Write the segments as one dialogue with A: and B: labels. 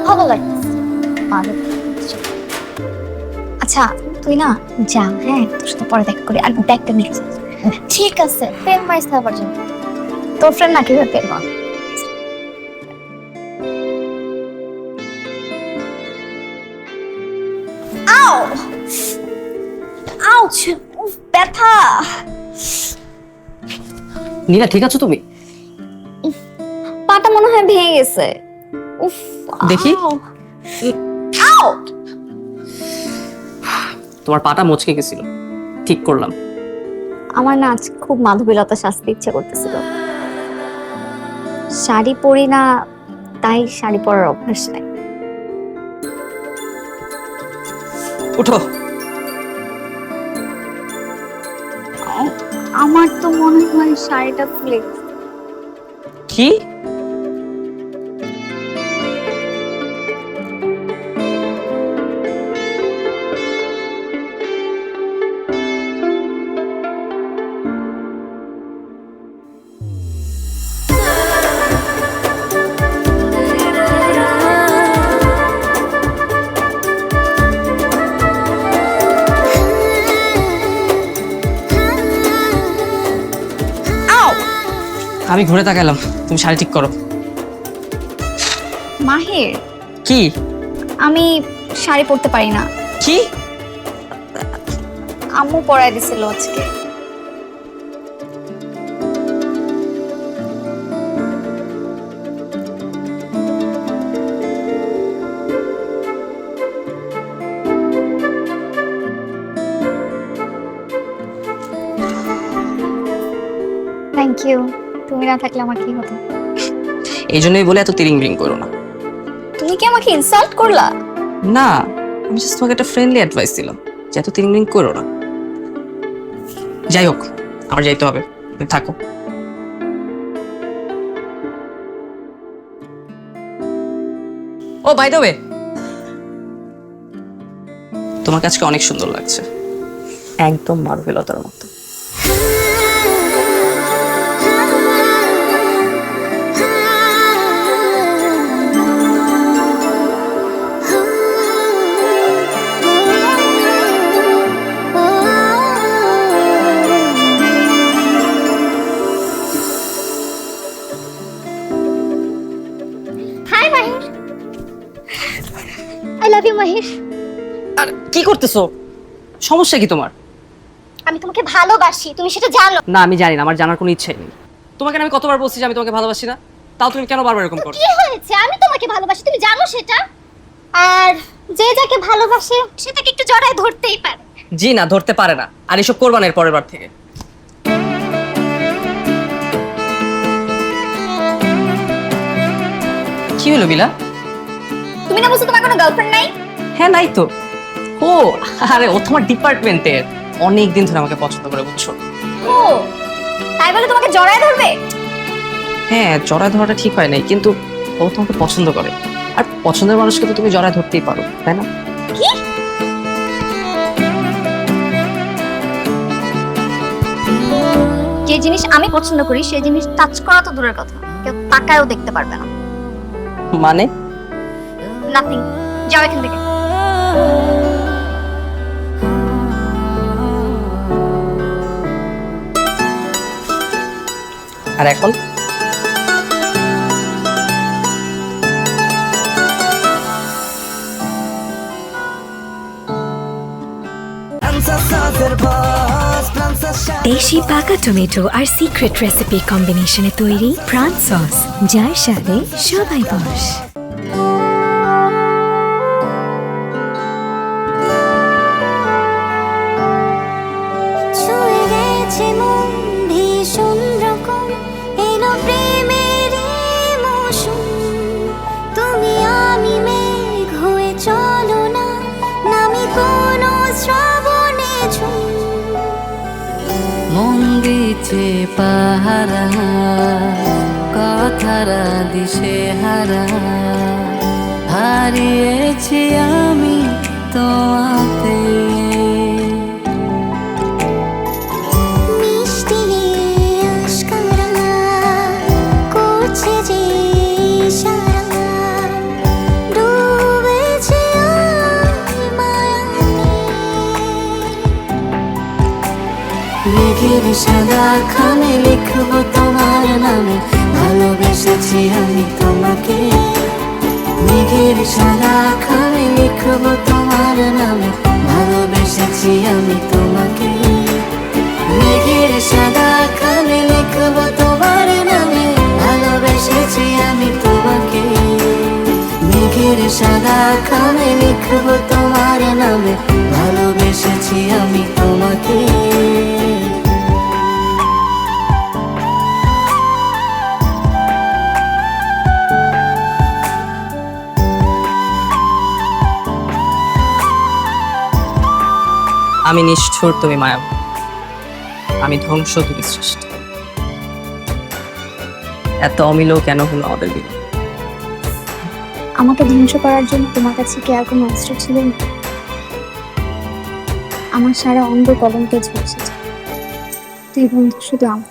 A: পাগল লাগছে। আচ্ছা তুই না যা, হ্যাঁ তোর সাথে পরে দেখা করি। আর ব্যাগটা নিয়ে যা। ঠিক আছে, পেন মাইস না আবার জন্য। তোর ফ্রেন্ড না কিভাবে পেন মার। আউ আউচ, উফ ব্যথা।
B: নীলা ঠিক আছো তুমি?
A: পাটা মনে হয় ভেঙে গেছে। উফ
B: দেখি।
A: আউ
B: তোমার পাটা মচকে গেছিল, ঠিক করলাম।
A: আমার না আজ খুব মাধবীলতা শাস্তি ইচ্ছে করতেছিল। শাড়ি পরি না, তাই শাড়ি পরার অভ্যাস নাই।
B: উঠো।
A: আমার তো মনে হয় শাড়িটা খুলে গেছে।
B: কি? আমি ঘুরে তাকালাম, তুমি শাড়ি ঠিক করো।
A: মাহির,
B: কি?
A: আমি শাড়ি পরতে পারি না।
B: কি?
A: আম্মু পরাই দিছিল আজকে। Thank you. তুমি না থাকলে আমার কি হতো?
B: এই জন্যই বলে এত তিরিং বিরিং করো না।
A: তুমি কি আমাকে ইনসাল্ট করলা?
B: না, আমি জাস্ট তোমাকে একটা ফ্রেন্ডলি অ্যাডভাইস দিলাম যে এত তিরিং বিরিং করো না। যাই হোক, আমার যাইতে হবে, তুমি থাকো। ও বাই দ্য ওয়ে, তোমার কাছে অনেক সুন্দর লাগছে, একদম মার্ভেলতার মতো।
A: Hi Mahir. I love you Mahir.
B: আর কি করতেছো? সমস্যা কি তোমার?
A: আমি তোমাকে ভালোবাসি, তুমি সেটা জানো।
B: না আমি জানি না, আমার জানার কোনো ইচ্ছে নেই। তোমাকে আমি কতবার বলছি যে আমি তোমাকে ভালোবাসি না, তাও তুমি কেন বারবার এরকম করো?
A: কি হয়েছে? আমি তোমাকে ভালোবাসি, তুমি জানো সেটা। আর যে যাকে ভালোবাসে সে তাকে একটু জড়ায় ধরতেই পারে।
B: জি না, ধরতে পারে না। আর এসব করবা না এর পরের বার থেকে। কি হলো বিলা?
A: তুমি না বলছো তোমার কোনো গার্লফ্রেন্ড নাই?
B: হ্যাঁ নাই তো। ও আরে ও তোমার ডিপার্টমেন্টের, অনেক দিন ধরে আমাকে পছন্দ করে, বুঝছো?
A: ও তাই বলে তোমাকে জড়ায় ধরবে?
B: হ্যাঁ, জড়ায় ধরাটা ঠিক হয় নাই, কিন্তু ও তোমাকে পছন্দ করে। আর পছন্দের মানুষকে তো তুমি জড়ায় ধরতেই পারো, তাই না?
A: কি? যে জিনিস আমি পছন্দ করি সেই জিনিস টাচ করা তো দূরের কথা, কেউ তাকায়ও দেখতে পারবে না।
B: মানে?
A: নাথিং, যাও এখান থেকে।
B: আর এখন?
C: দেশি পাকা টমেটো আর সিক্রেট রেসিপি কম্বিনেশনে তৈরি প্রাণ সস, যার স্বাদে সবাই বশ।
D: মন দিচ্ছে পাহারা, কথারা দিশে হারা, হারিয়েছি আমি তোমাতে। মেঘের সাদা খামে লিখবো তোমার নামে, ভালোবেসেছি আমি তোমাকে। মেঘের সাদা খামে লিখবো তোমার নামে, ভালোবেসেছি আমি তোমাকে। মেঘের সাদা খামে লিখবো তোমার নামে, ভালোবেসেছি আমি তোমাকে। মেঘের সাদা খামে লিখবো তোমার নামে, ভালোবেসেছি আমি তোমাকে।
B: আমি নিষ্ঠুর, তুমি মায়া, আমি ধ্বংস, তুমি সৃষ্টি। এত অমিলও কেন হলো আমাদের বিয়ে?
A: আমাকে ধ্বংস করার জন্য তোমার কাছে কি আর কোনো অস্ত্র ছিল না? আমার সারা অঙ্গ কলঙ্কে ঝলসেছে, তুই বন্ধু শুধু আমার।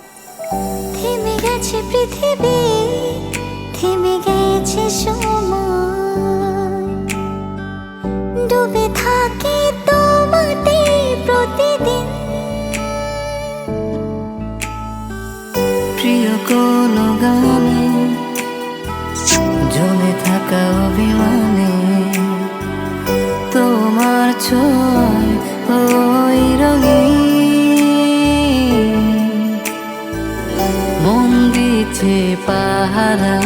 E: থেমে গেছে পৃথিবী, থেমে গেছে সময়, ডুবে থাকি তোমাতে প্রতিদিন।
D: প্রিয় কোনো গানে জ্বলে থাকা অভিমানে, তোমার ছোঁয়ায় ওই রঙিন মন দিচ্ছে পাহারা,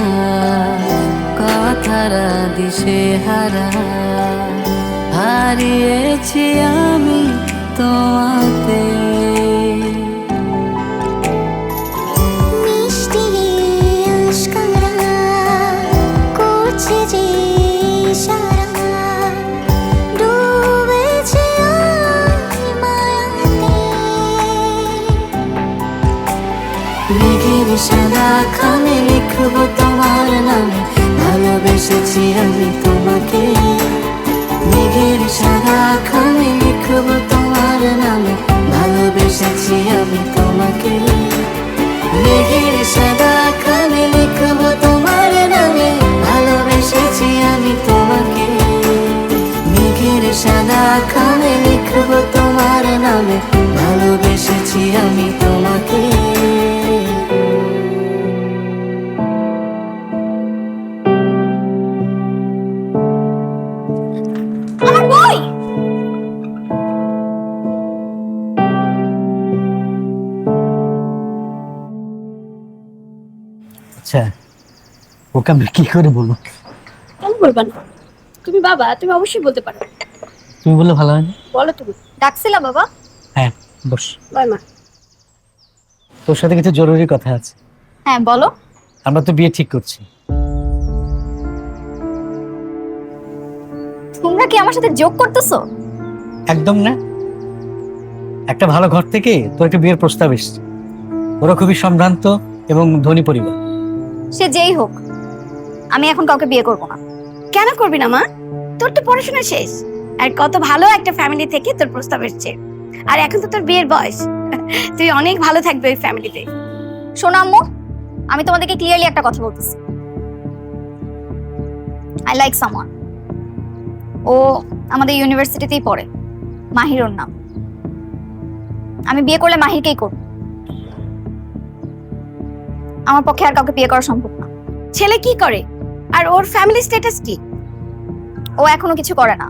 D: কথারা দিশে হারা। হারিয়েছি আমি তোমাতে,
E: মিষ্টি আশকারা করছে যে ইশারা, ডুবেছে আমি মায়াতে।
D: মেঘের সাদা খামে লিখবো তোমার নামে, ভালোবেসেছি আমি তোমাকে। মেঘের সাদা খামে লিখবো তোমার নামে, ভালোবেসেছি আমি তোমাকে। মেঘের সাদা খামে লিখবো তোমার নামে, ভালোবেসেছি আমি তোমাকে। মেঘের সাদা খামে লিখবো তোমার নামে, ভালোবেসেছি আমি তোমাকে।
A: আমার বই!
F: আচ্ছা, ওকে আমি কি করে বলবো?
G: কেন বলবা না? তুমি বাবা, তুমি অবশ্যই বলতে পারো।
F: তুমি বললে ভালো হয় না?
G: বলো তুমি।
A: ডাকছিলা বাবা?
F: হ্যাঁ, বস।
G: বল মা।
F: তোর সাথে কিছু জরুরি কথা আছে।
A: হ্যাঁ বলো।
F: আমরা তো বিয়ে ঠিক করছি।
A: তোমরা কি আমার সাথে যোগ করতেছো?
F: একদম না। একটা ভালো ঘর থেকে তোর একটা বিয়ের প্রস্তাব এসেছে। ওরা খুবই সম্ভ্রান্ত এবং ধনী পরিবার।
A: সে যেই হোক, আমি এখন কাউকে বিয়ে করবো না।
G: কেন করবি না মা? তোর তো পড়াশোনা শেষ, আর কত ভালো একটা ফ্যামিলি থেকে তোর প্রস্তাব এসেছে। আর এখন তো তোর বিয়ের বয়স, তুই অনেক ভালো থাকবে ওই ফ্যামিলিতে।
A: শোনো আম্মু, আমি তোমাদেরকে ক্লিয়ারলি একটা কথা বলতেছি। I like someone. ও আমাদের ইউনিভার্সিটিতেই পড়ে, মাহির ওর নাম। আমি বিয়ে করলে মাহিরকেই করব। আমার পক্ষে আর কাউকে বিয়ে করা সম্ভব না।
G: ছেলে কি করে আর ওর ফ্যামিলি স্ট্যাটাস কি?
A: ও এখনো কিছু করে না,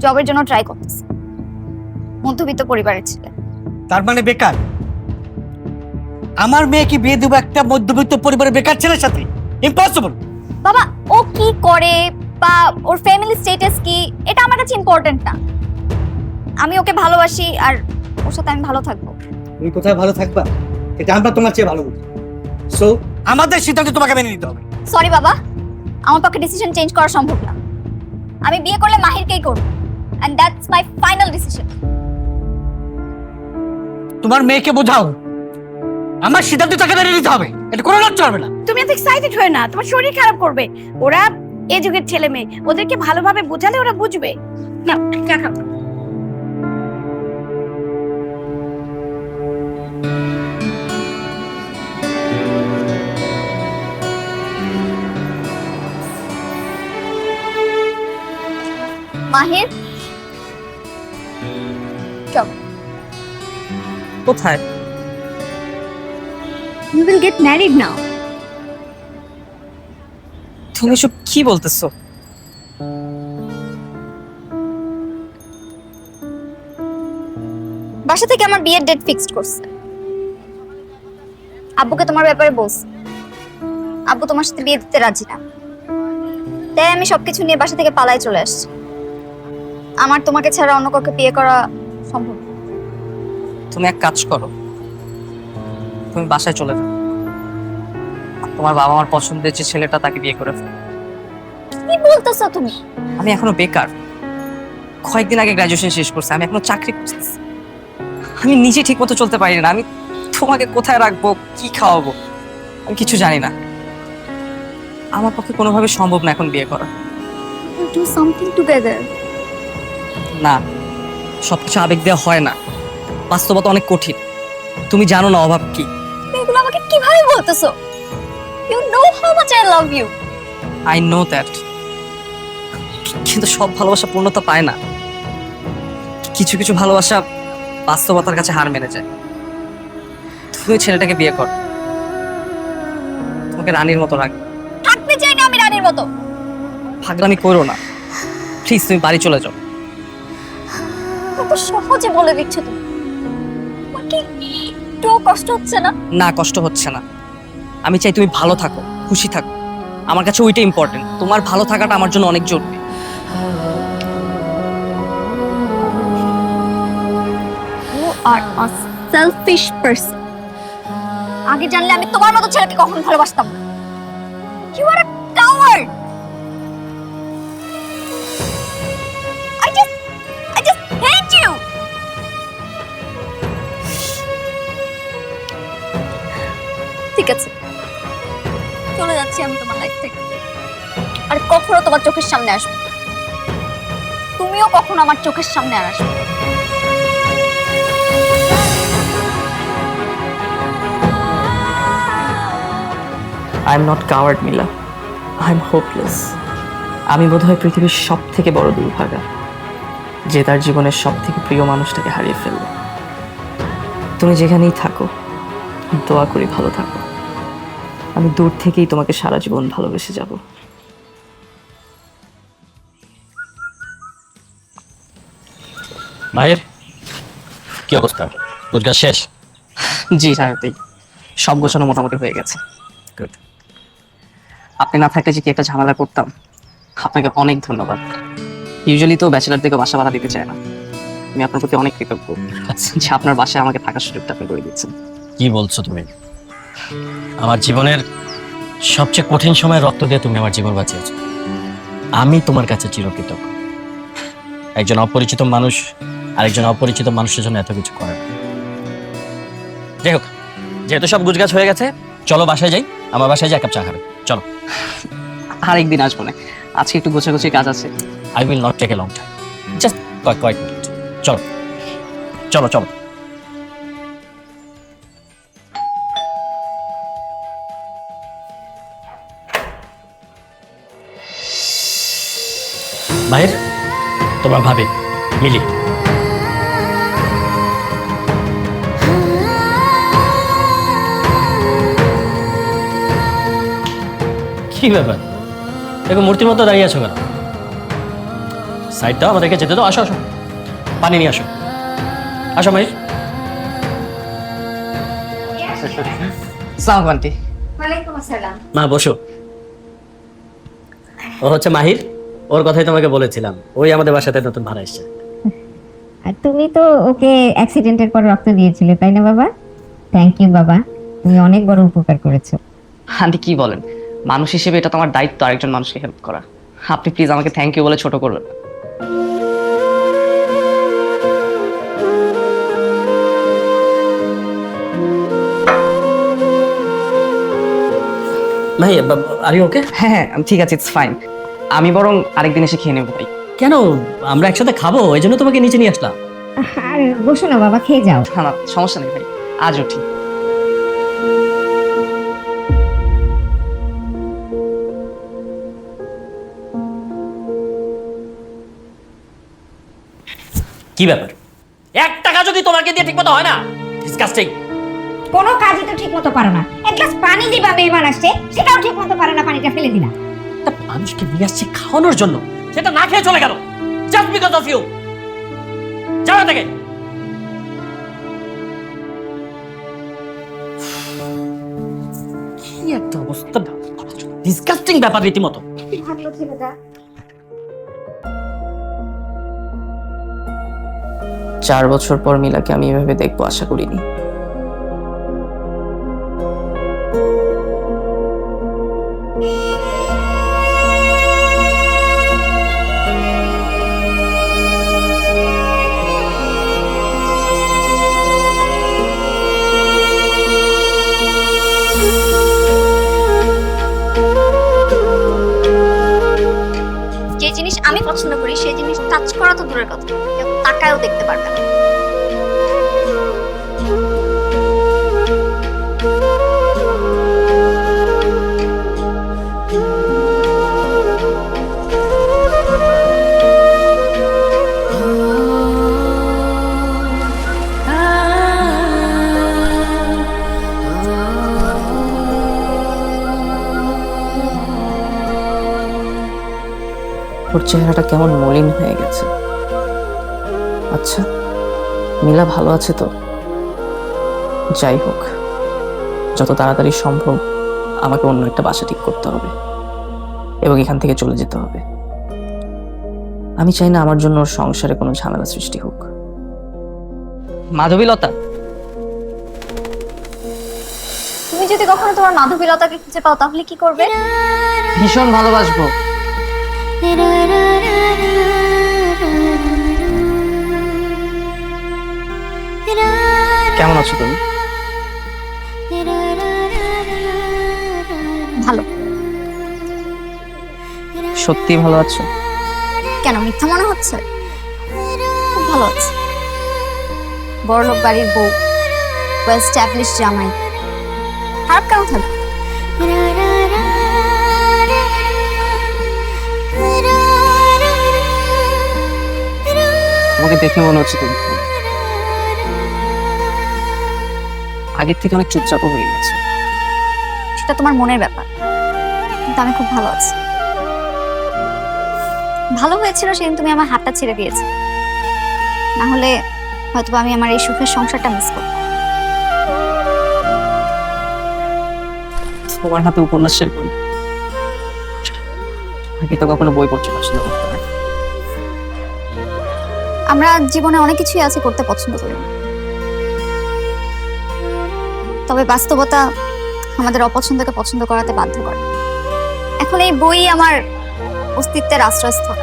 A: জবের জন্য ট্রাই করতেছে। মধ্যবিত্ত পরিবারের ছেলে।
F: তার মানে বেকার? আমার মেয়েকে বিয়ে দেবো একটা মধ্যবিত্ত পরিবারের বেকার ছেলের সাথে? ইম্পসিবল।
A: বাবা, ও কি করে বা ওর ফ্যামিলি স্ট্যাটাস কি, এটা আমার কাছে ইম্পর্টেন্ট না। আমি ওকে ভালোবাসি আর ওর সাথে আমি ভালো থাকবো।
F: তুমি কোথায় ভালো থাকবা এটা আমরা তোমার চেয়ে ভালো বুঝি। সো আমাদের সিদ্ধান্ত তোমাকে মেনে নিতে হবে।
A: সরি বাবা, আমার পক্ষে ডিসিশন চেঞ্জ করা সম্ভব না। আমি বিয়ে করলে মাহিরকেই করব, and that's my final decision.
F: তোমার মেয়েকে বোঝাও আমার সিদ্ধান্ত তাকে মেনে নিতে হবে, এটা কোনো লজ্জা হবে না।
G: তুমি এত এক্সাইটেড হয়ে না, তোমার শরীর খারাপ করবে। ওরা এই যুগের ছেলে মেয়ে, ওদেরকে ভালোভাবে বোঝালে ওরা বুঝবে না। চা খাও।
A: মাহির চল।
B: কোথায়?
A: You will get married now.
B: তুমি এসব কি বলতেছো?
A: বাসা থেকে আমার বিয়ের ডেট ফিক্সড করছে। আব্বুকে তোমার ব্যাপারে বলছি। আব্বু তোমার সাথে বিয়ে দিতে রাজি না। তাই আমি সবকিছু নিয়ে বাসা থেকে পালায় চলে আসছি। আমার তোমাকে ছাড়া অন্য কাউকে বিয়ে করা সম্ভব না।
B: তুমি এক কাজ করো, তুমি বাসায় চলে যাও। তোমার বাবা আমার পছন্দের যে ছেলেটা তাকে বিয়ে করে ফেলো।
A: কি বলতেছো তুমি?
B: আমি এখনো বেকার, কয়েকদিন আগে গ্রাজুয়েশন শেষ করছি, আমি এখনো চাকরি করতেছি। আমি নিজে ঠিক মতো চলতে পারি না, আমি তোমাকে কোথায় রাখবো, কি খাওয়াবো, আমি কিছু জানি না। আমার পক্ষে কোনোভাবে সম্ভব না এখন বিয়ে করা।
A: We'll do something together.
B: না, সবকিছু আবেগ দেওয়া হয় না, বাস্তবতা অনেক কঠিন। তুমি জানো না অভাব কি।
A: তুমি এগুলো আমাকে কিভাবে বলতেছো? You know how much I love you.
B: I know that, কিন্তু সব ভালোবাসা পূর্ণতা পায় না। কিছু কিছু ভালোবাসা বাস্তবতার কাছে হার মেনে যায়। তুমি ওই ছেলেটাকে বিয়ে কর, তোমাকে রানীর মতো রাখ।
A: থাকতে চাই না আমি রানীর মতো।
B: পাগলামি করো না প্লিজ, তুমি বাড়ি চলে যাও।
A: কত সহজে বলে দিচ্ছ তুমি। তোমার কি একটু কষ্ট হচ্ছে না?
B: না, কষ্ট হচ্ছে না। আমি চাই তুমি ভালো থাকো, খুশি থাকো। আমার কাছে ওইটা ইম্পর্টেন্ট। তোমার ভালো থাকাটা আমার জন্য অনেক জরুরি।
A: You are a selfish person. আগে জানলে আমি তোমার মতো ছেলেকে কখনো ভালোবাসতাম না। You are a coward. I just hate you. ঠিক আছে, চলে যাচ্ছি আমি তোমার লাইফ থেকে। আর কখনো তোমার চোখের সামনে আসবে না। তুমিও কখনো আমার চোখের সামনে আর আসবে না।
B: I am not coward Mila, I am hopeless. আমি বোধহয় পৃথিবীর সব থেকে বড় দুর্ভাগা, যে তার জীবনের সব থেকে প্রিয় মানুষটাকে হারিয়ে ফেলল। তুমি যেখানেই থাকো, দোয়া করি ভালো থাকো। আমি দূর থেকেই তোমাকে সারা জীবন ভালোবেসে যাব।
H: মায়ের কি অবস্থা? রোজগার শেষ?
B: জি সারতেই সব গোছানো মোটামুটি হয়ে গেছে।
H: Good.
B: আপনি না থাকলে যে কি একটা ঝামেলা করতাম। আপনাকে অনেক ধন্যবাদ। ইউজুয়ালি তো ব্যাচেলার থেকে বাসা ভাড়া দিতে চায় না। আমি আপনার প্রতি অনেক কৃতজ্ঞ যে আপনার বাসায় আমাকে থাকার সুযোগটা আপনি করে দিচ্ছেন।
H: কি বলছো তুমি? আমার জীবনের সবচেয়ে কঠিন সময় রক্ত দিয়ে তুমি আমার জীবন বাঁচিয়েছো। আমি তোমার কাছে চিরকৃতজ্ঞ। একজন অপরিচিত মানুষ আরেকজন অপরিচিত মানুষের জন্য এত কিছু করে না। যাই হোক, যেহেতু সব গুজগাছ হয়ে গেছে, চলো বাসায় যাই। আমার বাসায় যাই, এক কাপ চা খাবে, চলো।
B: আরেকদিন আসবো না, আজকে একটু গোছাগুছি কাজ আছে।
H: I will not take a long time, just কয়েক মিনিট। চলো চলো চলো। মায়ের তোমার ভাবে মিলি। কি ব্যাপার, দেখো মূর্তির মতো দাঁড়িয়ে আছো কেন? সাইড দাও, আমাদেরকে যেতে দাও। আসো আসো, পানি নিয়ে আসো। আসো মাহির।
B: আসসালামু আলাইকুম আন্টি।
A: ওয়ালাইকুম আসসালাম।
H: মা বসো। ও হচ্ছে মাহির, ওর কথাই তোমাকে বলেছিলাম। ওই আমাদের বাসাতে নতুন ভাড়া এসছে।
I: আর তুমি তো ওকে অ্যাক্সিডেন্টের পর রক্ত দিয়েছিলে তাই না বাবা? থ্যাংক ইউ বাবা, তুমি অনেক বড় উপকার করেছো।
B: আন্টি কি বলেন, মানুষ হিসেবে এটা তো আমার দায়িত্ব আরেকজন মানুষকে হেল্প করা। আপনি প্লিজ আমাকে থ্যাংক ইউ বলে ছোট করবেন না।
H: Mahi, are you okay?
B: হ্যাঁ হ্যাঁ ঠিক আছে, ইটস ফাইন। আমি বরং আরেকদিন এসে খেয়ে নেবো ভাই।
H: কেন, আমরা একসাথে খাবো, এই জন্য তোমাকে নিচে নিয়ে আসলাম।
I: আর বসো না বাবা, খেয়ে যাও।
B: না না সমস্যা নেই ভাই, আজ উঠি।
H: কি ব্যাপার, 1 টাকা যদি তোমাকে দিয়ে ঠিক মতো হয় না, ডিসকাস্টিং।
I: কোনো কাজই তো ঠিক মতো পারো না। এক গ্লাস পানি দিবা মেহমান আসছে, সেটাও ঠিক মতো পারো না, পানিটা ফেলে দিলা।
H: একটা মানুষকে নিয়ে আসছে খাওয়ানোর জন্য, সেটা না খেয়ে চলে গেল জাস্ট বিকজ অফ ইউ। যাও থেকে। কি একটা অবস্থা, ডিসকাস্টিং ব্যাপার রীতিমতো।
A: ভাবলো ছেলেটা
B: 4 বছর পর মিলাকে আমি এভাবে দেখবো আশা করিনি।
A: যে জিনিস আমি পছন্দ করি সেই জিনিস টাচ করা তো দূরের কথা, কেউ তাকায়ও দেখতে পারবে না।
B: ওর চেহারাটা কেমন মলিন হয়ে গেছে। আচ্ছা, মিলা ভালো আছে তো? যাই হোক, যত তাড়াতাড়ি সম্ভব আমাকে অন্য একটা বাসা ঠিক করতে হবে এবং এখান থেকে চলে যেতে হবে। আমি চাই না আমার জন্য ওর সংসারে কোনো ঝামেলা সৃষ্টি হোক। মাধবীলতা,
A: তুমি যদি কখনো তোমার মাধবীলতাকে খুঁজে পাও তাহলে কি করবে?
B: ভীষণ ভালোবাসবো। কেমন আছো তুমি?
A: ভালো।
B: সত্যি ভালো আছো?
A: কেন মিথ্যা মনে হচ্ছে? খুব ভালো আছে। বড়লোক বাড়ির বউ, ওয়েল এস্টাবলিশড জামাই, খারাপ কেন থাকবে?
B: তোমাকে দেখে মনে হচ্ছে তুমি ভালো। আগের থেকে অনেক চুপচাপ হয়ে গেছে।
A: সেটা তোমার মনের ব্যাপার, কিন্তু আমি খুব ভালো আছি। ভালো হয়েছিল সেদিন তুমি আমার হাতটা ছেড়ে দিয়েছো, না হলে হয়তো আমি আমার এই সুখের সংসারটা মিস করতাম।
B: তোমার হাতে উপন্যাসের বই, আগে তো কখনো বই পড়তে পছন্দ করতে না।
A: আমরা জীবনে অনেক কিছুই আছে করতে পছন্দ করি না। তবে বাস্তবতা আমাদের অপছন্দকে পছন্দ করাতে বাধ্য করে। এখন এই বই আমার অস্তিত্বের আশ্রয়স্থল।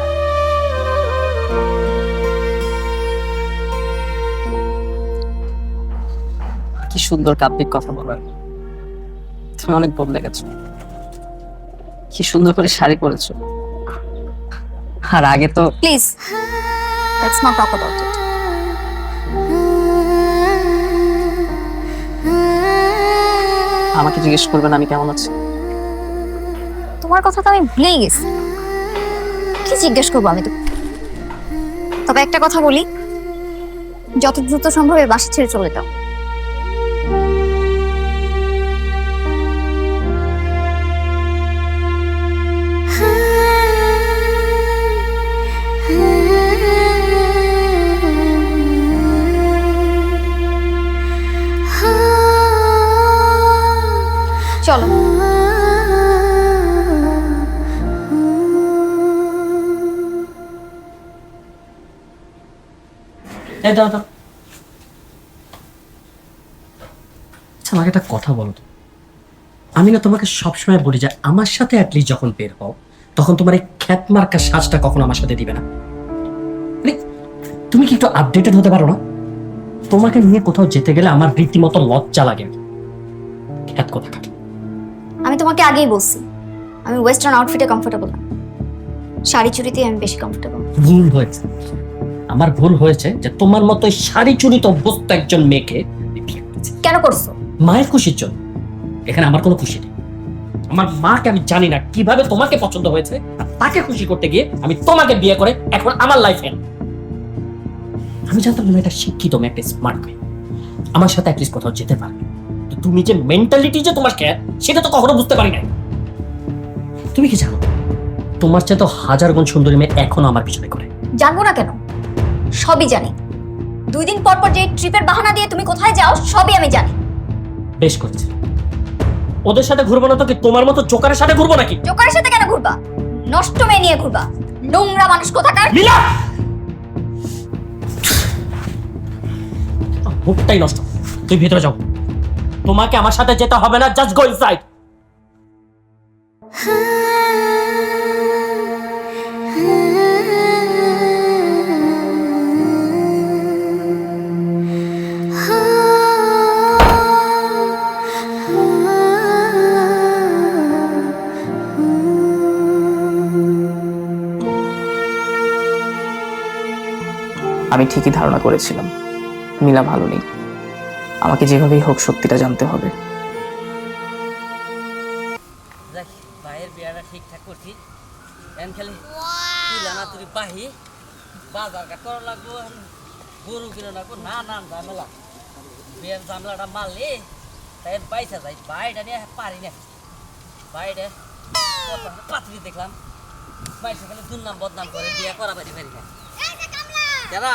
B: কি সুন্দর কাব্যিক কথা বলার। তুমি অনেক বদলে গেছো। কি সুন্দর করে শাড়ি পরেছো। আর আগে তো
A: please let's not talk about it.
B: আমাকে জিজ্ঞেস করবেন আমি কেমন আছি।
A: তোমার কথা তো আমি ভুলেই গেছি, কি জিজ্ঞেস করবো আমি তো। তবে একটা কথা বলি, যত দ্রুত সম্ভব এই বাসা ছেড়ে চলে যাও। চলো।
H: এই দাও দাও। আচ্ছা, আমাকে একটা কথা বলো তো। আমি না তোমাকে সবসময় বলি যে আমার সাথে অ্যাটলিস্ট যখন বের হও তখন তোমার এই খ্যাত মার্কা সাজটা কখনো আমার সাথে দিবে না। মানে তুমি কি একটু আপডেটেড হতে পারো না? তোমাকে নিয়ে কোথাও যেতে গেলে আমার রীতিমতো লজ্জা লাগে। খ্যাত কথা কাটে।
A: আমি তোমাকে আগেই বলছি আমি ওয়েস্টার্ন আউটফিটে কমফোর্টেবল না, শাড়ি চুড়িতে আমি বেশি কমফোর্টেবল।
H: ভুল হয়েছে, আমার ভুল হয়েছে যে তোমার মতো শাড়ি চুরিত অভ্যস্ত একজন মেয়েকে বিয়ে করেছি।
A: কেন করছো?
H: মায়ের খুশির জন্য। এখানে আমার কোনো খুশি নেই। আমার মাকে আমি জানি না কিভাবে তোমাকে পছন্দ হয়েছে, আর তাকে খুশি করতে গিয়ে আমি তোমাকে বিয়ে করে এখন আমার লাইফে। আমি জানতাম তুমি একটা শিক্ষিত মেয়ে, একটা স্মার্ট মেয়ে, আমার সাথে অ্যাটলিস্ট কোথাও যেতে পারবে। তো তুমি যে মেন্টালিটি যে তোমার কে, সেটা তো কখনো বুঝতে পারি নাই। তুমি কি জানো তোমার চেয়ে তো হাজার গুণ সুন্দরী মেয়ে এখনো আমার পিছনে করে।
A: জানবো না কেন, সবই জানি। 2 দিন পর পর যে ট্রিপের বাহানা দিয়ে তুমি কোথায় যাও সবই আমি জানি।
H: বেশ করেছে, ওদের সাথে ঘুরবো না তো কি তোমার মতো জোকারের সাথে ঘুরবো নাকি?
A: জোকারের সাথে কেন ঘুরবা? নষ্ট মেয়ে নিয়ে ঘুরবা, নোংরা মানুষ কোথাকার।
H: লীলা, মুখটাই নষ্ট। তুই ভিতরে যাও, তোমাকে আমার সাথে যেতে হবে না, জাস্ট গো ইনসাইড।
B: আমি ঠিকই ধারণা করেছিলাম মিলা ভালো নেই। আমাকে যেভাবেই হোক সত্যিটা জানতে হবে।
J: ভাইয়ের বিয়াটা ঠিকঠাক করছি, এখন খালি তুই জানা তুই বাহি বাজার ঘাট করা লাগবো, গরু কিনে লাগবো, নানান ঝামেলা। বিয়ের ঝামেলাটা মারলে তাই বাইসা যাই, বাইটা নিয়ে পারি না। বাইরে পাত্রী দেখলাম, বাইসা খালি দুর্নাম বদনাম করে, বিয়ে করা পারি পারি না। যারা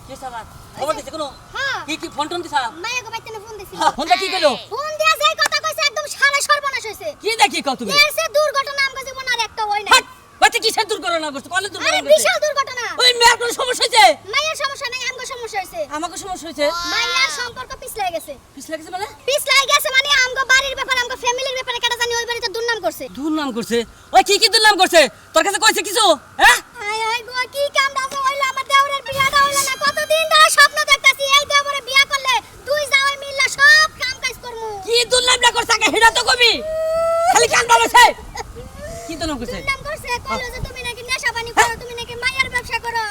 J: কি সাবাত খবর দিছে কোনো? কি ফোন টোন দিছা?
E: মায়া গো বাইতে ফোন দিছি।
J: ফোনটা কি কইলো?
E: ফোন দিয়া যাই কথা কইছে, একদম সারা সর্বনাশ হইছে।
J: কি দেখি কও তুমি?
E: এর সে দুর্ঘটনা আমগো জীবন আর একটা হই না।
J: বাচ্চা কি সেতুর করোনা করতে? কলে দুর্ঘটনা
E: আরে
J: করতে?
E: বিশাল দুর্ঘটনা।
J: ওই মেয়ের কোনো সমস্যা হইছে?
E: মায়ের সমস্যা নাই, আমগো সমস্যা হইছে।
J: আমাকে সমস্যা হইছে?
E: মায়ের সম্পর্ক পিছলাই গেছে।
J: পিছলা গেছে মানে?
E: পিছলাই গেছে মানে আমগো বাড়ির ব্যাপার, আমগো ফ্যামিলির ব্যাপারে কেটা জানি ওই বাড়িতে দুর্নাম করছে।
J: দুর্নাম করছে? ওই কি দুর্নাম করছে? তোর কাছে কইছে কিছু? হ্যাঁ?
E: আয় আয় গো, কি কামটা যে হইলো, আমার দেওরের বিয়াটা হইলো না। কতদিন ধরে স্বপ্ন দেখতাছি এই দেওরে বিয়া করলে তুই যাওয়াই মিললা সব কাম কাজ করমু।
J: কি দুর্নামটা করছে আগে হেডা তো কবি। খালি কান বাড়াছে। কি দুর্নাম করছে?
E: দুর্নাম করছে, কইলো যে তুমি নাকি নেশা পানি করো, তুমি নাকি মায়ের ব্যবসা করো,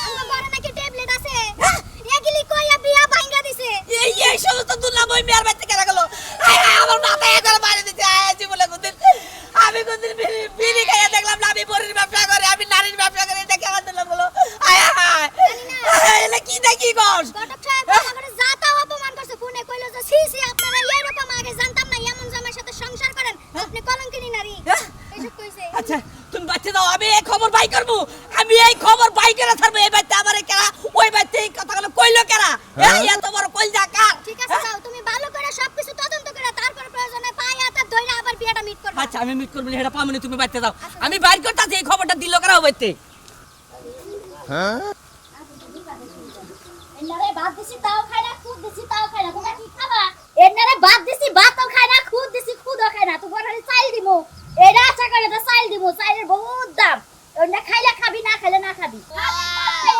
E: আমগো ঘরে নাকি ট্যাবলেট আছে। এগুলি কইয়া বিয়া ভাঙা দিছে।
J: এই সমস্ত দুর্নাম ওই মেয়ের বাড়িতে কেন গেল? আমার মাথায় এদের মারি দিতে আছি বলে কোনদিন আমি কোনদিন বিড়ি খাইয়া দেখলাম না, আমি বড়ির ব্যবসা করে, আমি নারীর ব্যবসা করে, এটা কেমন দিলাম বলো? এলে কি দেখি কস?
E: ঘটক সাহেব আমারে যাতা অপমান করছে, ফোনে কইলো যে সি সি আপনারা এরকম আগে জানতাম না, এমন জামাইর সাথে সংসার করেন, আপনি কলঙ্কিনী নারী। এসব কইছে।
J: আচ্ছা তুমি বাচ্চা দাও, আমি এই খবর বাই করবো, আমি এই খবর বাই করে ছাড়বো। এই বাচ্চা আমার কেরা, ওই বাচ্চা এই কথাগুলো কইলো কেরা? এত বড় কইল কার?
E: ঠিক আছে যাও, তুমি ভালো করে সবকিছু তদন্ত করে তারপর প্রয়োজনে পায় হাতে ধইরা আবার বিয়াটা মিট করবা।
J: আচ্ছা আমি মিট করবো, এটা পামনি, তুমি বাচ্চা দাও, আমি বাইর করতেছি। এই খবরটা দিল কারা বাচ্চা?
E: এনারে ভাত দিছি তাও খায় না, খুদ দিছি তাও খায় না, তোমরা কি খাবা? এনারে ভাত দিছি ভাতও খায় না, খুদ দিছি খুদও খায় না, তোমার খালি চাইল দিমু। এরা আশা করে তো চাইল দিমু, চাইলের বহুত দাম। ওনা খাইলে খাবি, না খাইলে না খাবি।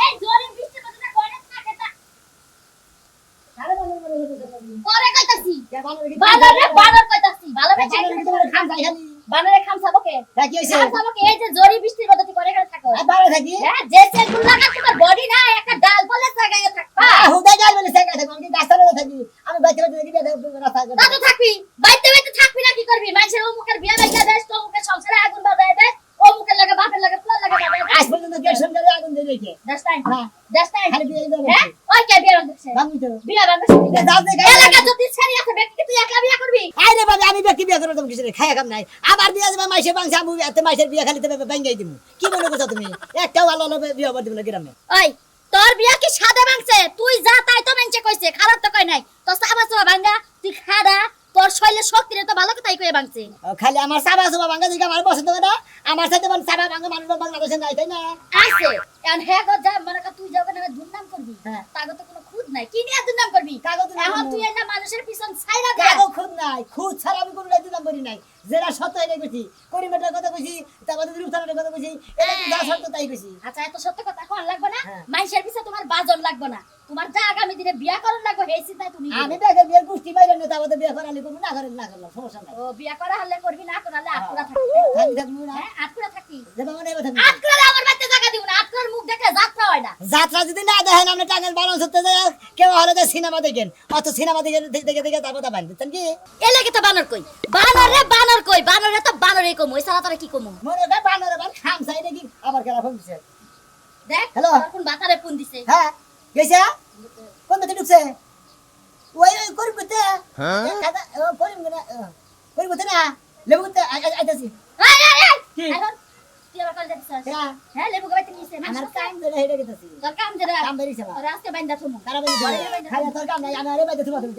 E: এই জোরে বৃষ্টি কথা করে থাকে তা। পরে কইতাছি বানর কইতাছি ভালো বেচে খাম যাই খালি বানরে খাম সাবকে কি হইছে? খাম সাবকে এই যে জরি বৃষ্টির মধ্যে তুই করে করে থাকো আর বানর থাকি। হ্যাঁ যে সেগুলো লাগা তোমার বডি না একটা ডাল বলে জায়গায় থাকবা। হুদাই ডাল বলে জায়গায় থাকবা, আমি গাছতলা থাকি, আমি বাইতে বাইতে দেখি রাস্তা করে তা তো থাকবি, বাইতে বাইতে থাকবি না, কি করবি? মানুষের মুখের বিয়া লাগা দেশ, তো মুখের সংসারে আগুন বাজায় দে, ও মুখের লাগা বাপের লাগা প্লান লাগা বাজায় আজ পর্যন্ত কে সংসারে আগুন দিয়ে রেখে দেশটাই হ্যাঁ দেশটাই খালি বিয়া দিবে। হ্যাঁ ওই কে বিয়া বাঁধছে বাঁধি তো বিয়া বাঁধছে দাও দে এলাকা যদি ছাড়ি আছে ব্যক্তি তুই একলা বিয়া করবি? আরে বাবা আমি ব্যক্তি বিয়া করব, তুমি কিছু খায়া কাম নাই, আবার বিয়া দিবা মাইসে বাংসা, আমি এত মাইসের বিয়া খালি দেবে ভাঙাই দিমু। কি মনে করছ তুমি? একটাও ভালো হবে বিয়া বাদ দিব না গ্রামে। ওই তোর বিয়া কি সাদা ভাঙছে? তুই যা তাই তো মানছে কইছে, খারাপ তো কই নাই। তো সাবা সাবা ভাঙা তুই খাড়া, তোর শরীরের শক্তিরে তো ভালো কথাই কই ভাঙছে। খালি আমার সাবা সাবা ভাঙা দিকে আমার পছন্দ না, আমার সাথে মানে সাবা ভাঙা মানুষ বাংলাদেশে নাই, তাই না? আছে এখন হ্যাঁ গো যা মনে কর তুই যাবে না দুর্নাম করবি, তাগো তো কোনো খুদ নাই, কি নিয়ে দুর্নাম করবি? কাগজ এখন তুই না মানুষের পিছন ছাইরা দে। কাগজ খুদ নাই, খুদ ছাড়া আমি কোনো দুর্নাম করি নাই। যেটা সত্য এটাই কইছি, করিমেটার কথা কইছি, তারপরে রূপসানের কথা কইছি, এটা যা সত্য তাই কইছি। আচ্ছা এত সত্য কথা কোন লাগবে না, মানুষের পিছে তোমার বাজন লাগবে না, তোমার যা আগামী দিনে বিয়া করার লাগবে এই চিন্তায় তুমি। আমি দেখে বিয়ের গোষ্ঠী বাইরে না, তারপরে বিয়া করালে করব, না করে না করলাম সমস্যা নাই। ও বিয়া করা হলে করবি, না করালে আটকুরা থাকবি। আমি থাকবো না, হ্যাঁ আটকুরা থাকি, যেটা মানে এবার থাকবি। আটকুরা আমার বাচ্চা জায়গা দিব না, আটকুরার মুখ দেখলে যাত্রা হয় না। যাত্রা যদি না দেখেন আপনি টাঙ্গাইল বারণ করতে যায়, কেউ হলে যে সিনেমা দেখেন, অত সিনেমা দেখে দেখে দেখে তারপর তা বান দিতেন কি? এ লাগে তো বানর কই, বানর রে বানর কই, বানরে তো বানরে কম, ওই সারা তোরা কি কম? মনে রে বানরে বান খাম চাই নাকি আবার কেলা ফোন দিছে। দেখ হ্যালো কোন বাতারে ফোন দিছে। হ্যাঁ গেছে
K: বুঝছে ওই করবতে খাতা করব না করবতে না লেবুতে আইতাছি কি
E: তুই আবার কল যাচ্ছিস
K: হ্যাঁ
E: হ্যাঁ লেবু গাইতে নিছে
K: আমার কাম ধরে হেডে গেতাছি
E: তোর কাম জেরা
K: কাম বেরিছে না
E: রাস্তা বাইন্দা থমু
K: তারা বলি খালি তোর কাম নাই আমি আরে বাইতে তুমি তুমি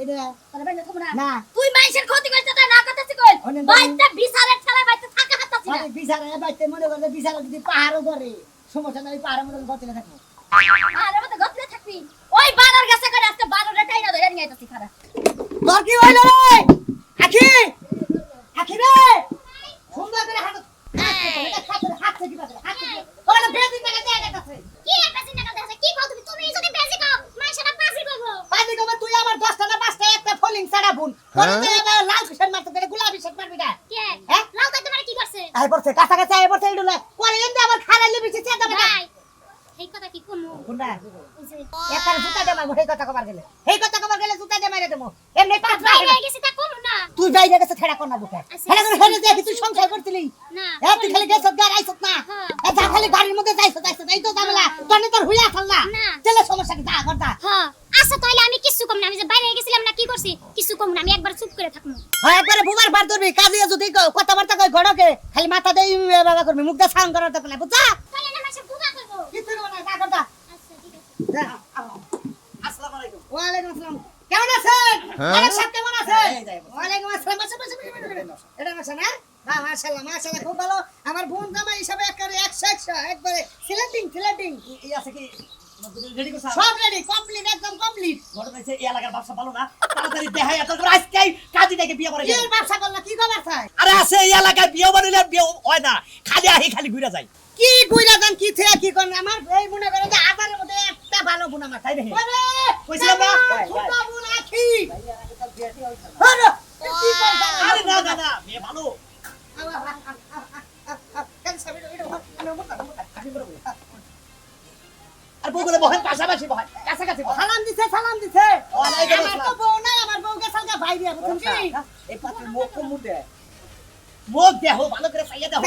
E: তোর বাইন্দা থমু না
K: না
E: তুই মানুষের ক্ষতি করতে তাই না করতেছি কই
K: অনেক
E: বাইতে বিছারের ঠেলা বাইতে থাকা হাতাছি না
K: আমি বিছানা বাইতে মনে করে বিছানা যদি পাহাড়ও ধরে সমস্যা নাই পাহাড়ের মধ্যে গতলে থাকবো
E: আরে মত গতলে থাকবি ওই বানর গাছে করে আজকে বানরটা টাইনা ধরে নিয়ে আইতাছি খারাপ
K: তোর কি হইলো রে আখি আখি রে সুন্দর করে হাত হাত থেকে বাদে হাত থেকে ওরা বেদিন টাকা দেয়া গেছে
E: কি একটা চিন্তা করতে আছে কি কও তুমি যদি বেশি কও মাইশাটা পাসি করবো
K: বাদি কবে তুই আমার 10 টা না 5 টা একটা ফলিং ছাড়া বুন তোর তো এবার লাল কিষান মারতে গেলে গোলাপি শট মারবি না
E: কে
K: হ্যাঁ
E: লাউ তাই তোমার কি করছে
K: আই পড়ছে কাছা কাছা আই পড়ছে ইডুলা পরে এন্ড আবার খারাইলে বিছে চেতা বেটা
E: ভাই এই কথা কি কমু
K: কোনটা
E: ওই যে
K: একবার জুতা দে মারবো এই কথা কবার গেলে এই কথা কবার গেলে জুতা দে মাইরে দেবো এমনি পাঁচ
E: বাইরে
K: বাইরে
E: গেছে তা কমু না
K: তুই বাইরে গেছে ছেড়া কর না বুকে হেলে করে হেলে দেখি তুই সংসার করছিলি
E: না
K: এ তুই খালি গেছত গাড়ি আইছত না এ যা খালি গাড়ির মধ্যে যাইছত এই তো ঝামেলা তনে তোর হইয়া থাল না
E: না।
K: চলে সমস্যা কি যা করতা
E: হ্যাঁ আচ্ছা তাহলে আমি কিছু কম না আমি যে বাইরে গেছিলাম না কি করছি কিছু কম না আমি একবার চুপ করে থাকমু
K: হয় একবারে বুবার বার ধরবি কাজে যদি কথাবার্তা কই ঘড়কে খালি মাথা দেই বাবা করবি মুখটা সাউন্ড করার দরকার নাই বুঝছা
E: তাহলে না মাসে বুবা করব
K: কিছু না যা করতা
E: আচ্ছা ঠিক আছে
K: আসসালামু আলাইকুম ওয়া আলাইকুম আসসালাম কেমন আছেন আরে সব কেমন আছেন ওয়া আলাইকুম আসসালাম এটা না না হ্যাঁ মাশাআল্লাহ মাশাআল্লাহ খুব ভালো আমার বোন জামাই হিসাবে একবারে 100 একবারে সিলেক্টিং
J: এই আছে কি রেডি করছ
K: সব রেডি কমপ্লিট একদম কমপ্লিট
J: ঘর পাইছে এই এলাকার ব্যবসা ভালো না তাড়াতাড়ি দেখাই এত করে আজকে কাজীটাকে বিয়ে করে
K: কি ব্যবসা করলা কি খবর চাই
J: আরে আছে এই এলাকায় বিয়ে বানিলে বিয়ে হয় না খালি আহি খালি ঘুরে যায়
K: কি কইরা দেন কি থেকে কি করেন আমার এই মনে করে যে আধারের মধ্যে একটা ভালো গুণ আমার তাই দেখি
J: কইছিলাম না
K: ছোট গুণ আখি আরে কি করতা
J: আরে না না না বিয়ে ভালো
K: কেন সাবির এটা আমি বলতা
J: আর বউগুলো বহেন পাশাপাশি বহেন কাছাকাছি বহেন
K: সালাম দিছে
J: ওয়ালাইকুম
K: আমার তো
J: আসসালাম
K: বউ নাই আমার বউকে সালকা ভাই দিয়া বুঝছেন কি
J: এই পাত্র মুখ মুখ দে মুখ দেহ ভালো করে চাইয়া দেহ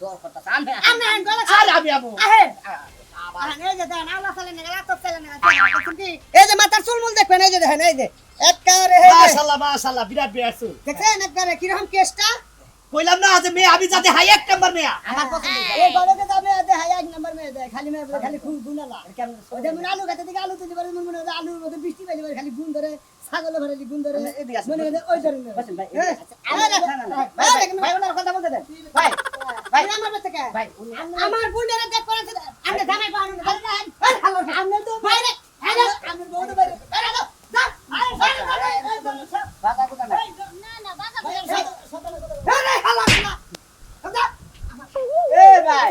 J: দর কথা সামনে
K: আমরা গলা
J: আর আমি আমু
K: আহে এই যে দেন আল্লাহ সালে নেগা তো সালে নেগা বুঝছেন কি এই যে মাথার চুলমুল দেখবেন এই যে দেখেন এই যে একবারে
J: মাশাআল্লাহ মাশাআল্লাহ বিরাট বিয়াসু
K: দেখেন একবারে কি রকম কেসটা
J: কইলাম না যে মেয়ে আমি যাতে হাই এক নাম্বার মেয়ে
K: আমার পছন্দ এই গড়কে যাবে দে হাই এক নাম্বার মে দে খালি মে খালি খুব গুনালা কেমন ওই মনে আলু গাতে দিকে আলু তুই বলে মনে হয় আলুর মধ্যে বৃষ্টি পাইলে খালি গুণ ধরে ছাগল ভরে গুণ ধরে মনে হয় ওই ধরে ভাই ওনার কথা বলতে দেন ভাই ভাই আমার বাচ্চা কে ভাই আমার বুলের দেখ করে আমরা জামাই পাওয়া না হ্যালো আমরা তো বাইরে হ্যালো আমরা বউর বাইরে আরে দাও বাবা কথা না
E: না না বাবা
K: আরে হালা এ ভাই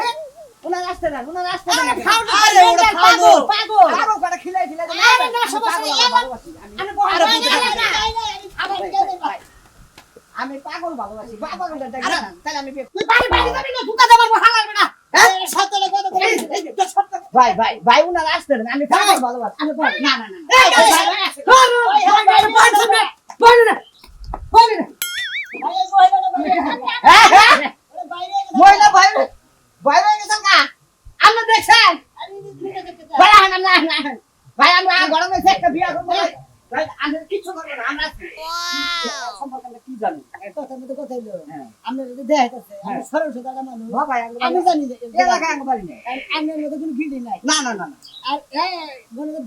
K: উনার আসতে না আরে ওটা পাগল পাগল করে খিলাই আরে না সমস্যা আমি পাগল ভালোবাসি পাগল তাহলে আমি তুই বাড়ি যাবি না ঢুকা দেবার হালার না সত্যলে কত ভাই ভাই ভাই উনার আসতে না আমি পাগল ভালোবাসি আমি না না না মহিলা ভাই ভাই গেছেন না আমরা দেখছেন ভাই আমরা গরমে একটা বিয়া করবো ভাই আমরা কিছু করবো না আমরা সম্পর্কে আমরা কি জানি কথা মতো কথা হইলো আমরা যদি দেখাইতেছে আমরা সরল সোজা মানুষ আমি জানি যে এলাকা আগে পারি না আমার মধ্যে কোনো ভিড়ই নাই না না না আর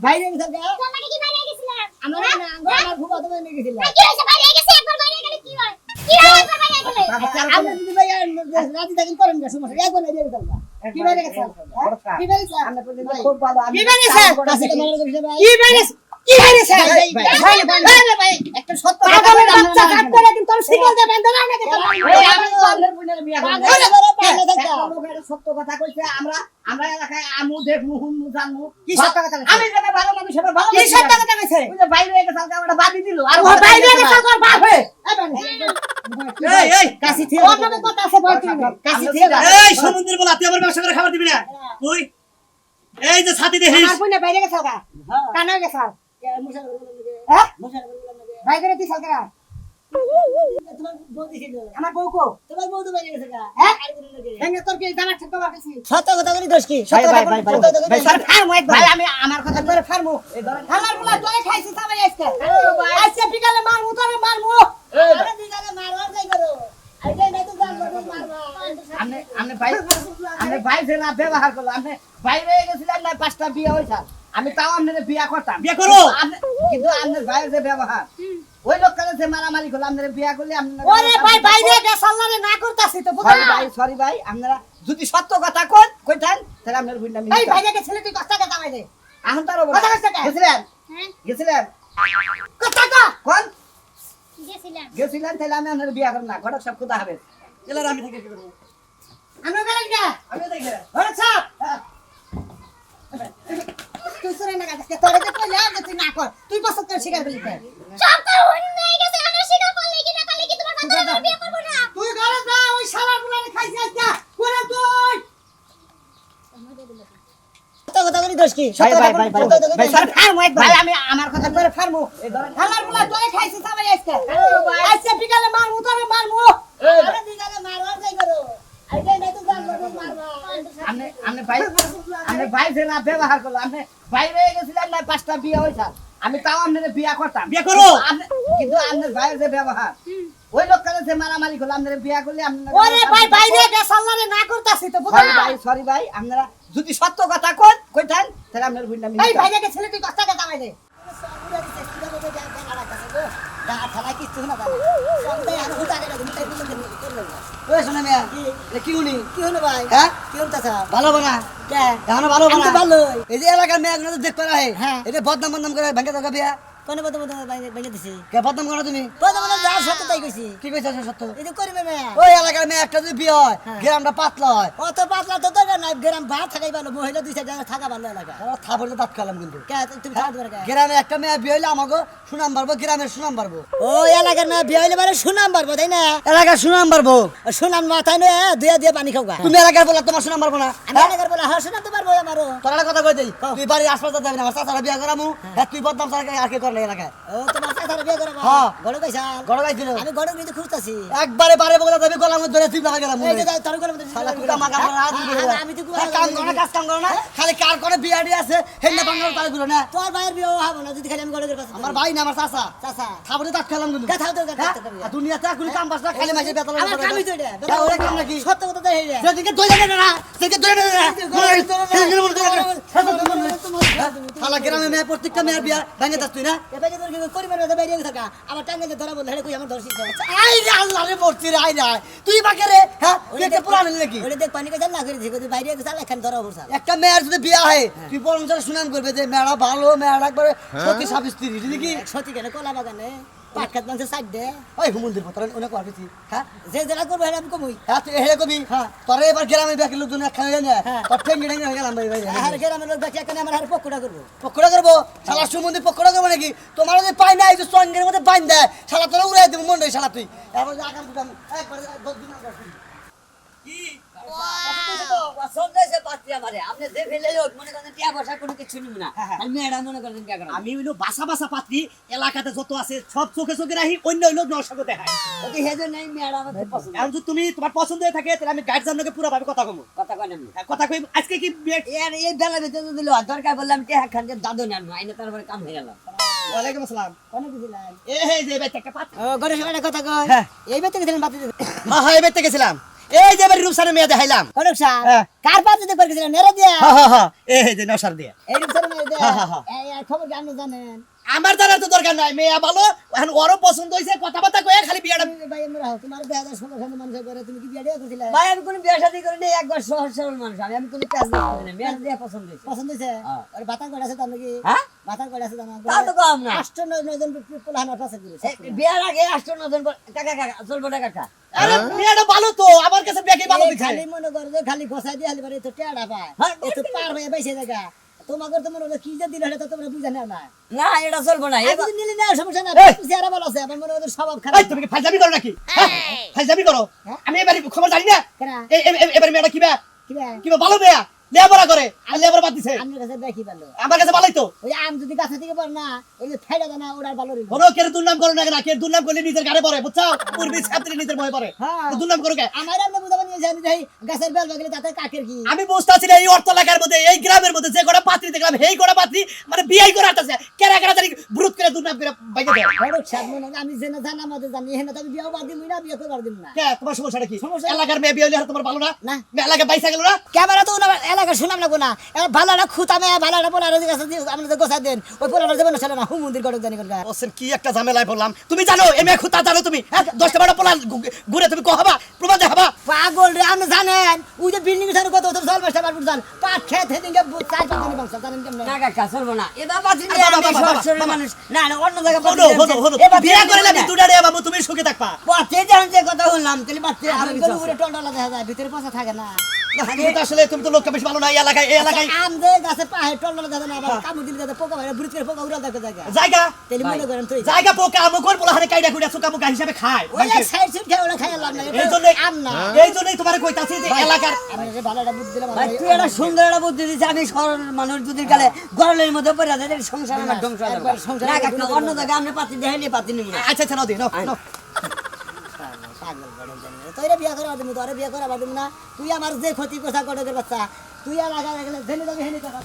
K: বাইরে গেছে
E: তোমাকে কি বাইরে গেছিলাম
K: আমরা না আমার ভুবা তো বাইরে গেছিল
E: কি হইছে বাইরে গেছে একবার বাইরে গেলে কি হয় কি হয় একবার বাইরে গেলে
K: আমরা যদি ভাই রাজি থাকেন করেন না সমস্যা একবার না দিয়ে দিলাম কি বাইরে গেছে কি বাইরে গেছে আমরা খুব ভালো কি বাইরে গেছে কাছে মারা গেছে ভাই কি বাইরে কি বাইরে ভাই ভাই একটা সত্য কথা বলে বাচ্চা কাটতে লাগে তোর সিগন্যাল দে বেন্দা না নাকি তোর আমি তো আলের বুনের বিয়া করব সত্য কথা কইছে আমরা এলাকায় আমু দেখমু হুমু জানমু কি সত্য কথা আমি যেটা ভালো মানুষ সেটা ভালো কি সত্য কথা কইছে ওই যে বাইরে গেছে আমরা বাদি দিল আর ও বাইরে গেছে তোর বাপ হে
J: এই
K: কাশি থেকে ওর কথা আছে বল তুই কাশি থেকে
J: এই সমুদ্রের বলা তুই আমার ব্যবসা করে খাবার দিবি না তুই এই যে ছাতি দেখিস
K: আমার বুনে বাইরে গেছে গা কানা গেছে হ্যাঁ ভাই করে দিছ গা তোমার বউ দিছিল আমার বউ কো তোমার বউ তো বাইরে গেছে গা হ্যাঁ হেঙ্গে তোর কি জামা ছেড়ে বাকি সত্য কথা বলি দোষ কি সত্য কথা ভাই স্যার ফার্ম একবার ভাই আমি আমার কথা করে ফার্ম মারমু আমার বলা তোরে খাইছি সবাই আজকে আজকে বিকালে মারমু তোরে মারমু আরে বিকালে মারো যাই করো আইলে নাই তো জানবো মারবা
J: আপনি ভাই যে না ব্যবহার করলো আপনি বাইরে গেছিলেন না 5টা বিয়ে হইছে আমি তাও আপনাদের বিয়ে করতাম
K: বিয়ে করো
J: কিন্তু আপনার ভাইয়ের যে ব্যবহার ওই লোকটারে যে মারামারি করলো আপনাদের বিয়ে করলে আপনারা
K: ওরে ভাই বাইরে গেছাল্লারে না করতাছি তো বুঝা
J: সরি ভাই আপনারা যদি সত্য কথা কইতেন তাহলে আপনার বুঝলাম
K: এই ভাইকে ছেলে তুই কষ্ট টাকা দামাই দে
J: এখন তার
K: কথা কইছ কে?
J: গেছিলেন
E: হ্যাঁ
J: গেছিলেন
K: কথা কা
J: কোন
E: গেছিলাম
J: গেছিলেন তাহলে আমি আপনার বিয়ে করব না ঘটক সব কথা হবে এলার আমি থেকে কি করব
K: আমরা গেলেন কে
J: আমি দেখে
K: ওরে ছাপ তুই সরে না গাছ তোরে যে কইলা যে তুই না কর তুই পছন্দ করে শিকার করলি কে
E: সব কার হয়ে গেছে আমি স্বীকার করলে কি না করলে কি তোমার কথা আমি বিয়ে করব না
K: তুই ঘরে যা ওই শালার বুলারে খাইছিস আজকে করে তুই কথা করি দোষ কি
J: ভাই স্যার ফার্মু একবার ভাই আমি আমার কথা করে ফার্মু এই ধরেন
K: শালার বুলা তোরে খাইছিস সবাই আজকে আজকে বিকালে মারমু তোরে মারমু আরে বিকালে মারো যাই করো আইলে নাই তো জানবো মারবা
J: আপনি ভাই যে না ব্যবহার করলো আপনি বাইরে গেছিলেন না 5টা বিয়ে হইছে আমি তাও আপনাদের বিয়ে করতাম
K: বিয়ে করো
J: কিন্তু আপনার ভাইয়ের যে ব্যবহার ওই লোকটারে যে মারামারি করলো আপনাদের বিয়ে করলে আপনারা
K: ওরে ভাই বাইরে গেছাল্লারে না করতাছি তো বুঝা
J: সরি ভাই আপনারা যদি সত্য কথা কইতেন তাহলে আপনার বুঝলাম
K: এই ভাইকে ছেলে তুই কষ্ট টাকা দামাই দে
J: কি উনি
K: কি হলো ভাই
J: হ্যাঁ
K: কি হলো
J: ভালো বানা
K: কে
J: এখনো ভালো
K: আমি
J: বানা
K: তো ভালো
J: এই যে এলাকার মেয়ে গুলো দেখতে পারে
K: হ্যাঁ।
J: এটা বদনাম করে ভেঙে দাও বিয়া
K: কোনে বদম বাইরে দিছি
J: কে বদনাম করো তুমি
K: বদম যা সত্য তাই কইছি
J: কি কইছ সত্য
K: এই যে করবে না
J: ওই এলাকার মেয়ে একটা যদি বিয়ে হয় গ্রামটা পাতলা হয়
K: অত পাতলা তো দরকার নাই গ্রাম ভাত থাকাই ভালো মহিলা দুই চার থাকা ভালো এলাকা
J: থাপড়ে দাঁত খেলাম কিন্তু
K: কে তুমি খাওয়া দরকার কে
J: গ্রামে একটা মেয়ে বিয়ে হইলে আমাকে সুনাম বাড়বো গ্রামের সুনাম বাড়বো
K: ও এলাকার না বিয়ে হইলে মানে সুনাম পারবো তাই না
J: এলাকার সুনাম বাড়বো
K: সুনাম মাথায় নয় দুয়া দিয়ে পানি খাওয়া
J: তুমি এলাকার বলে তোমার সুনাম বাড়বো না
K: আমি এলাকার বলে হ্যাঁ সুনাম তো পারবো আমারও
J: তোর একটা কথা কই দেই তুই বাড়ির আশপাশে যাবি না আমার চাচারা বিয়ে করামু হ্যাঁ তুই বদনাম সারা আর কি করলে এলাকায়
K: ও তোমার সাথে বিয়ে করবো
J: হ্যাঁ।
K: গড় কইছাল
J: গড় গাইছিল
K: আমি গড় কিন্তু খুঁজতাছি
J: একবারে বারে বলে যাবি গলার মধ্যে ধরে তুই লাগা গেলাম
K: এই যে তোর গড় মধ্যে
J: শালা তুই আমার কাছে রাত দিবি
K: আমি তো
J: কাম করে কাজ কাম করে না খালি কার করে বিয়াডি আছে হেন্না বাংলার তালে গুলো না
K: তোর ভাইয়ের বিয়ে হবো না যদি খালি আমি গড়ের পাশে
J: আমার ভাই না আমার চাচা
K: চাচা
J: থাপড়ে দাঁত খেলাম কিন্তু
K: গাথাও তো গাথা
J: আর দুনিয়াতে এখন কাম বাসনা খালি মাঝে বেতন
K: আমার কামই তো এটা
J: ওরে কাম নাকি
K: সত্য কথা তো হেরে
J: সেদিকে দই লাগে না সেদিকে দই লাগে না শালা গ্রামে মেয়ে প্রত্যেকটা মেয়ের বিয়া ভেঙে যাস তুই না
K: এবারে তোর কি করিবার না বাইরে থাকা আমার টাঙ্গে ধরা বলে হেরে কই আমার ধরছিস
J: আই রে আল্লাহ রে পড়ছি রে আই রে তুই বাকে রে হ্যাঁ তুই একটা পুরান নাকি
K: ওরে দেখ পানি কে জানা করে দিছি কই বাইরে গেছাল এখান ধরা বসা
J: একটা মেয়ের যদি বিয়া হয় তুই বরং সুনাম করবে যে মেয়েরা ভালো মেয়েরা একবারে সত্যি স্বামী স্ত্রী বুঝলি কি
K: সত্যি কেন কলা বাগানে পাটকাত মানছে সাইড দে
J: ওই হুমন্দির পতর অনেক করবি হ্যাঁ
K: যে যেটা করবে হেরে আমি কমই
J: হ্যাঁ তুই হেরে কবি তোরে এবার গ্রামে ব্যাকের লোকজন খাওয়া না তোর ঠেঙ্গি ঠেঙ্গি হয়ে গেলাম ভাই ভাই
K: আর গ্রামের লোক দেখে এখানে আমার হারে পকোড়া করব
J: পকোড়া করবো শালা সুমন্দির পকোড়া করবো নাকি তোমার যদি পাই না এই যে সঙ্গের মধ্যে বাইন দেয় শালা তোরা উড়াই দেবো মন রে শালা তুই এবার যে আগাম দুটাম একবার 10 দিন আগে
K: আমি হইলো বাসা বাসা পাত্রী এলাকাতে যত আছে সব চোখে চোখে রাখি অন্য হইলো নরসাগর দেখায় এখন যদি তুমি তোমার পছন্দ হয়ে থাকে তাহলে আমি গার্জিয়ানকে পুরো ভাবে কথা কমু কথা কই আজকে কি
G: এই বেলা বেতন দিল দরকার বললাম টেহা খান দাদু নেন আইনে তারপরে কাম হয়ে গেল
K: ওয়ালাইকুম আসসালাম
J: কোন দিছিলাম
K: এই যে বেতে একটা পাত্র গণেশ ভাই কথা কই
J: হ্যাঁ।
K: এই বেতে গেছিলেন বাতি
J: হ্যাঁ হ্যাঁ এবার গেছিলাম এই যে এবার রূপসারের মেয়ে দেখাইলাম
K: গণেশ স্যার
J: হ্যাঁ।
K: কার পাত্র দিতে পারছিলেন নেরে দিয়া
J: হ্যাঁ হ্যাঁ হ্যাঁ এই যে নসার দিয়ে
K: এই রূপসার মেয়ে দে
J: হ্যাঁ, হ্যাঁ, হ্যাঁ।
K: এই খবর কি আপনি জানেন
J: আমার জানার তো দরকার নাই মেয়ে ভালো এখন ওরও পছন্দ হয়েছে কথাবার্তা কয়ে খালি বিয়াটা
K: ভাই আমরা তোমার 2016 মানুষ করে তুমি কি বিয়ে দিয়ে করছিলে
G: ভাই আমি কোনো বিয়ে শাদী করিনি একবার সহজ সরল মানুষ আমি কোনো কাজ করি না মেয়ে দিয়ে পছন্দ হয়েছে
K: পছন্দ হয়েছে আর বাতার করে আছে তার নাকি
G: হ্যাঁ
K: বাতার করে আছে তোমার
G: তা তো কম না
K: 8-9 জন পোলাহানা পাশে করে
G: বিয়ার আগে 8-9 জন কাকা কাকা চলবো না কাকা
J: আরে মেয়েটা ভালো তো আমার কাছে বেশি ভালো দিছে
K: খালি মনে করে যে খালি গোছাই দিয়ে হালি পারে তো টেড়া পায়
G: হ্যাঁ,
K: এ তো পার হয়ে বাইসে জায়গা তোমাকে তো মনে হয় কি যে দিলে তো তোমরা বুঝা না না
G: না এটা চলবো না
K: যদি নিলে না সমস্যা না চেহারা ভালো আছে আমার মনে হয় ওদের স্বভাব
J: এই
K: খারাপ
J: তুমি কি ফাইজামি করো নাকি ফাইজামি করো আমি এবারে খবর জানি না
K: কেন
J: এবারে মেয়েটা কিবা
K: কি ভাই
J: কিবা ভালো মেয়া লেবরা করে আর লেবরা বাদ দিছে
K: আমার কাছে দেখি ভালো
J: আমার কাছে ভালোই তো
K: ওই আম যদি গাছে থেকে পড় না ওই যে ফাইডা দানা ওড়ার ভালো রে
J: কোনো কেন দুর্নাম করো না কেন কে দুর্নাম করলে নিজের গাড়ে পড়ে বুঝছো পূর্বী ছাত্রী নিজের ভয় পড়ে
K: হ্যাঁ
J: তো দুর্নাম করো কে
K: আমার আমরা বুঝাবো নি জানি যাই গাছের বেল বাগলে তাতে কাকের কি
L: আমি বুঝতেছি না এই অর্থ এলাকার মধ্যে এই গ্রামের মধ্যে যে কটা পাত্রী দেখলাম এই কটা পাত্রী মানে বিয়ে করে আসতেছে কেরা কেরা জানি ব্রুত করে দুর্নাম করে বাইকে দেয়
K: বড় সামনে না আমি জেনে জানা আমাদের জানি হেনা তুমি বিয়ে বাদ দিমু না বিয়ে করবার দিমু না
L: কে তোমার সমস্যাটা কি এলাকার মেয়ে বিয়ে হলে আর তোমার ভালো না
K: না
L: এলাকা বাইসা গেল না
K: ক্যামেরা তো না এলাকা শুনাম না কোনা এবার ভালোটা খুতামে ভালোটা বলার কাছে আমরা গোসা দেন ওই পোলাটা দেব না না হুম মন্দির গড়ক জানি কোনটা
L: ওসেন কি একটা ঝামেলায় বললাম তুমি জানো এ মেয়ে খুতা জানো তুমি 10টা 12টা পোলা ঘুরে তুমি কহাবা প্রমাণ দেখাবা
K: পাগল রে আপনি জানেন ওই যে বিল্ডিং এর কত কত জল মাস্টার পারপুর জান পাট খেত হেদিন কে 4-5 দিন বংশ জানেন কেমনে
J: না কাকা চলবো না এ বাবা তুমি মানুষ
K: না না অন্য জায়গা
L: বিয়ে করে লাগি দুটা রে বাবু তুমি সুখে থাকবা
K: বাচ্চা জান যে কথা বললাম তাহলে বাচ্চা আমি তো উপরে টন্ডলা দেখা যায় ভিতরে পচা থাকে না
L: তুমি তো আসলে তুমি তো লোকটা বেশ ভালো না এই এলাকায়
K: আম দে গাছে পাহে টন্ডলা দেখা না আবার কামু দিলে যাতে পোকা ভাই বুড়ি করে পোকা উড়াল দেখা জায়গা
L: জায়গা
K: তাহলে মনে করেন তুই
L: জায়গা পোকা আমকর বলা হারে কাইডা কুইডা সুকা মুকা হিসাবে খায়
K: ওই সাইড সুট খেয়ে ওরা খাইয়া লাভ না
L: এই জন্যই তোমার কইতাছি যে এলাকার
K: আমি যে ভালোটা বুদ্ধি দিলাম
J: ভাই তুই একটা সুন্দর একটা বুদ্ধি দিছিস আমি সরল মানুষ যদি গেলে গরলের মধ্যে পড়ে যায় সংসার আমার ধ্বংস হয়ে যাবে না কাকা অন্য জায়গায় আমরা পাতি দেখাইনি পাতি নিব না
L: আচ্ছা নাও দে নাও
K: পাগল বড় জানি তোরে বিয়া করা দিমু তোরে বিয়া করা দিমু না তুই আমার যে ক্ষতি কথা গড়ের বাচ্চা তুই আর আগা গেলে জেনে যাবি হেনি কথা